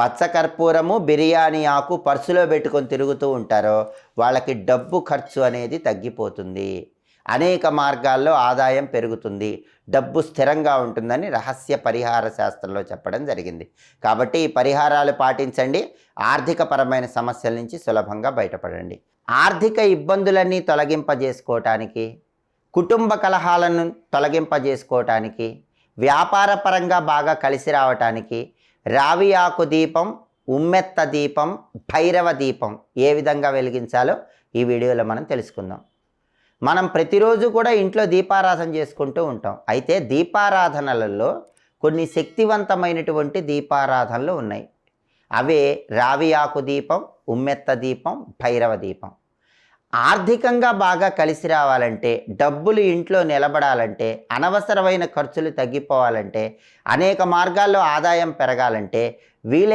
పచ్చకర్పూరము, బిర్యానీ ఆకు పర్సులో పెట్టుకొని తిరుగుతూ ఉంటారో వాళ్ళకి డబ్బు ఖర్చు అనేది తగ్గిపోతుంది. అనేక మార్గాల్లో ఆదాయం పెరుగుతుంది. డబ్బు స్థిరంగా ఉంటుందని రహస్య పరిహార శాస్త్రంలో చెప్పడం జరిగింది. కాబట్టి ఈ పరిహారాలు పాటించండి. ఆర్థికపరమైన సమస్యల నుంచి సులభంగా బయటపడండి. ఆర్థిక ఇబ్బందులన్నీ తొలగింపజేసుకోవటానికి, కుటుంబ కలహాలను తొలగింపజేసుకోవటానికి, వ్యాపారపరంగా బాగా కలిసి రావటానికి రావి ఆకు దీపం, ఉమ్మెత్త దీపం, భైరవ దీపం ఏ విధంగా వెలిగించాలో ఈ వీడియోలో మనం తెలుసుకుందాం. మనం ప్రతిరోజు కూడా ఇంట్లో దీపారాధన చేసుకుంటూ ఉంటాం. అయితే దీపారాధనలలో కొన్ని శక్తివంతమైనటువంటి దీపారాధనలు ఉన్నాయి. అవే రావి ఆకు దీపం, ఉమ్మెత్త దీపం, భైరవ దీపం. ఆర్థికంగా బాగా కలిసి రావాలంటే, డబ్బులు ఇంట్లో నిలబడాలంటే, అనవసరమైన ఖర్చులు తగ్గిపోవాలంటే, అనేక మార్గాల్లో ఆదాయం పెరగాలంటే వీలైతే